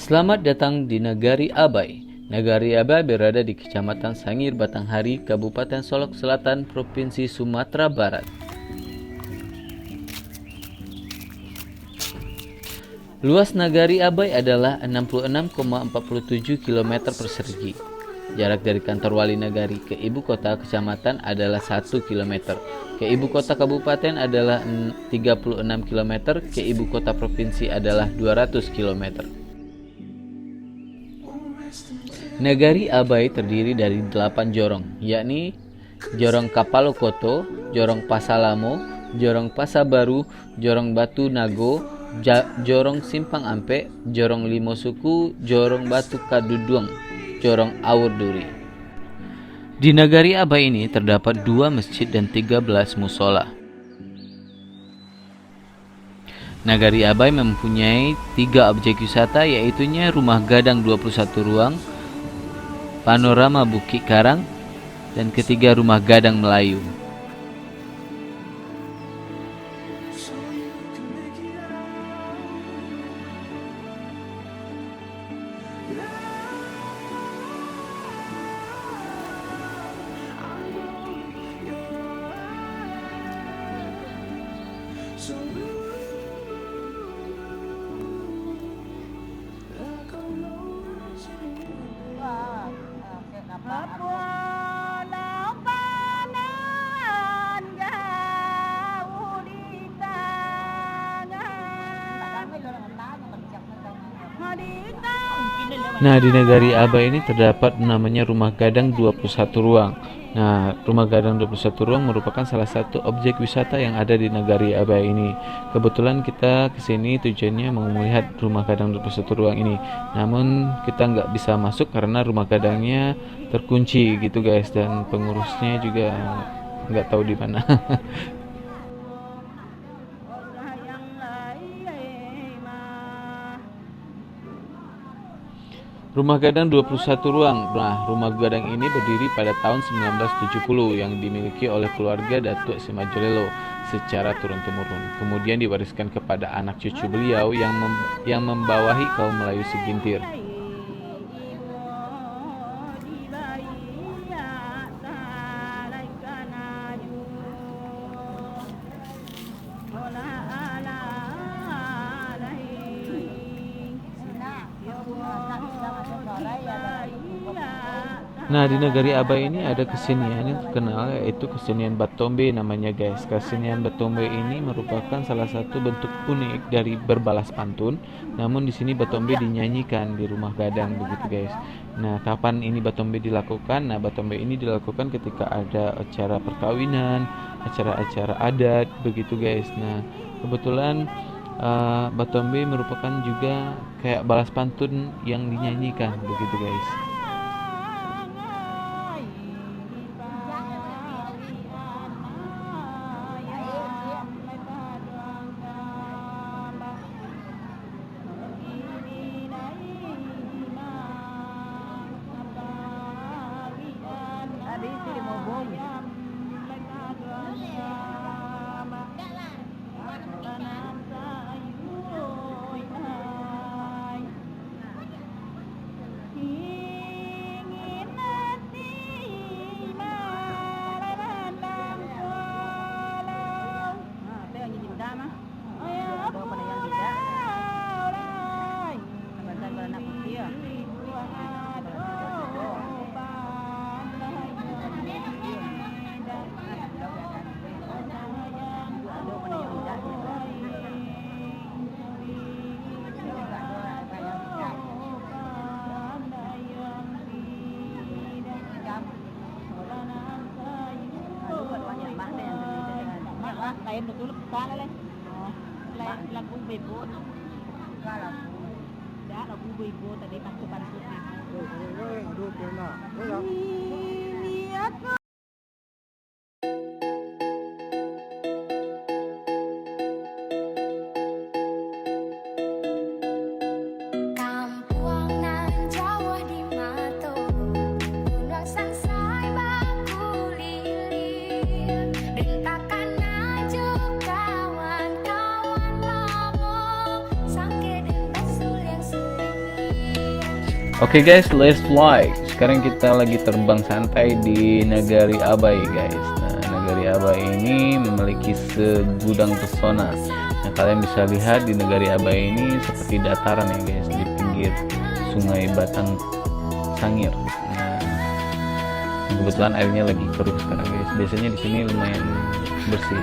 Selamat datang di Nagari Abai. Nagari Abai berada di Kecamatan Sangir Batanghari, Kabupaten Solok Selatan, Provinsi Sumatera Barat. Luas Nagari Abai adalah 66,47 km persegi. Jarak dari kantor Wali Nagari ke ibu kota kecamatan adalah 1 km. Ke ibu kota kabupaten adalah 36 km. Ke ibu kota provinsi adalah 200 km. Nagari Abai terdiri dari 8 jorong, yakni Jorong Kapalokoto, Jorong Pasalamo, Jorong Pasabaru, Jorong Batu Nago, Jorong Simpang Ampe, Jorong Limosuku, Jorong Batu Kaduduang, Jorong Awurduri. Di Nagari Abai ini terdapat 2 masjid dan 13 musola. Nagari Abai mempunyai 3 objek wisata, yaitu Rumah Gadang 21 ruang, Panorama Bukit Karang, dan ketiga Rumah Gadang Melayu. Nah, di Nagari Abai ini terdapat namanya Rumah Gadang 21 ruang. Nah, Rumah Gadang 21 ruang merupakan salah satu objek wisata yang ada di Nagari Abai ini. Kebetulan kita kesini tujuannya mau melihat Rumah Gadang 21 ruang ini. Namun kita nggak bisa masuk karena rumah gadangnya terkunci gitu guys, dan pengurusnya juga nggak tahu di mana. Rumah Gadang 21 ruang. Nah, Rumah Gadang ini berdiri pada tahun 1970 yang dimiliki oleh keluarga Datuk Simajolelo secara turun-temurun. Kemudian diwariskan kepada anak cucu beliau yang membawahi kaum Melayu segintir. Nah, di Nagari Abai ini ada kesenian yang terkenal, yaitu kesenian Batombe namanya guys. Kesenian Batombe ini merupakan salah satu bentuk unik dari berbalas pantun. Namun di sini Batombe dinyanyikan di Rumah Gadang begitu guys. Nah, kapan ini Batombe dilakukan? Nah, Batombe ini dilakukan ketika ada acara perkawinan, acara-acara adat begitu guys. Nah, kebetulan Batombe merupakan juga kayak balas pantun yang dinyanyikan begitu guys. Lain betul bukan lain. Lagu bebo. Dah lagu bebo tadi bantu-bantu bebo. Oke guys, let's fly. Sekarang kita lagi terbang santai di Negari Abai guys. Nah, Negari Abai ini memiliki segudang pesona. Nah, kalian bisa lihat di Negari Abai ini seperti dataran ya guys, di pinggir Sungai Batang Sangir. Nah, kebetulan airnya lagi keruh sekarang guys. Biasanya di sini lumayan bersih.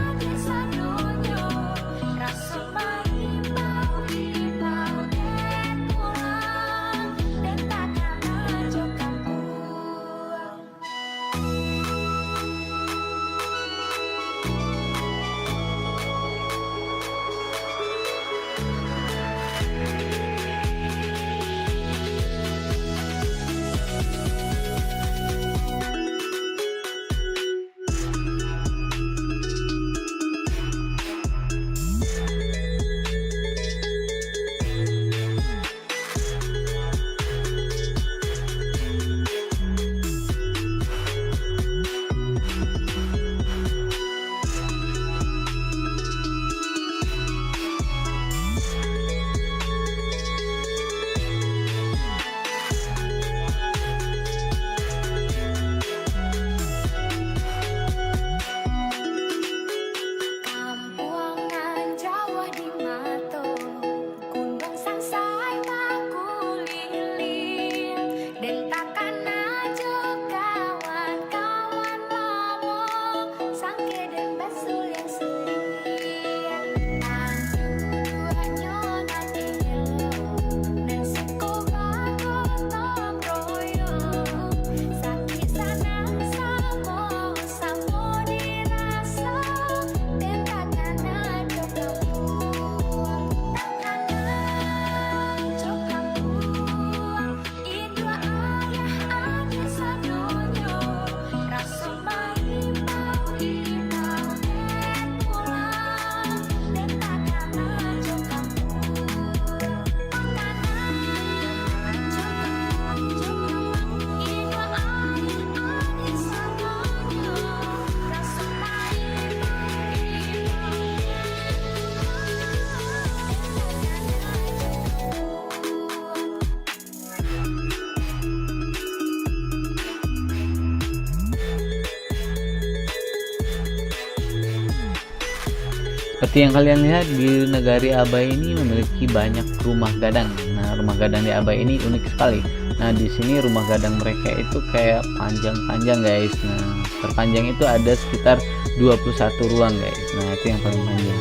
Seperti yang kalian lihat, di Negari Abai ini memiliki banyak rumah gadang. Nah, rumah gadang di Abai ini unik sekali. Nah, di sini rumah gadang mereka itu kayak panjang-panjang guys. Nah, terpanjang itu ada sekitar 21 ruang guys. Nah, itu yang paling panjang.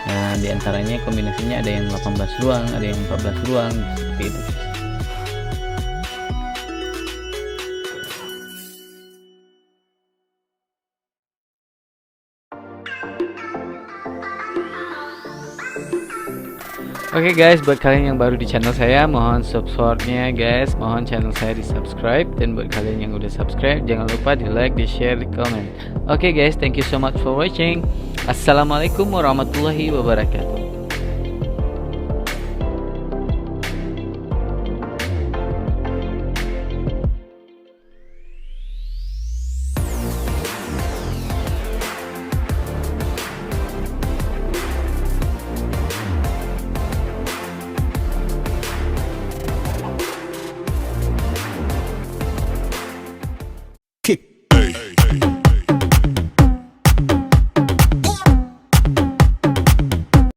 Nah, di antaranya kombinasinya ada yang 18 ruang, ada yang 14 ruang, seperti itu. Oke guys, buat kalian yang baru di channel saya, mohon support-nya guys, mohon channel saya di subscribe, dan buat kalian yang udah subscribe, jangan lupa di like, di share, di comment. Oke guys, thank you so much for watching. Assalamualaikum warahmatullahi wabarakatuh.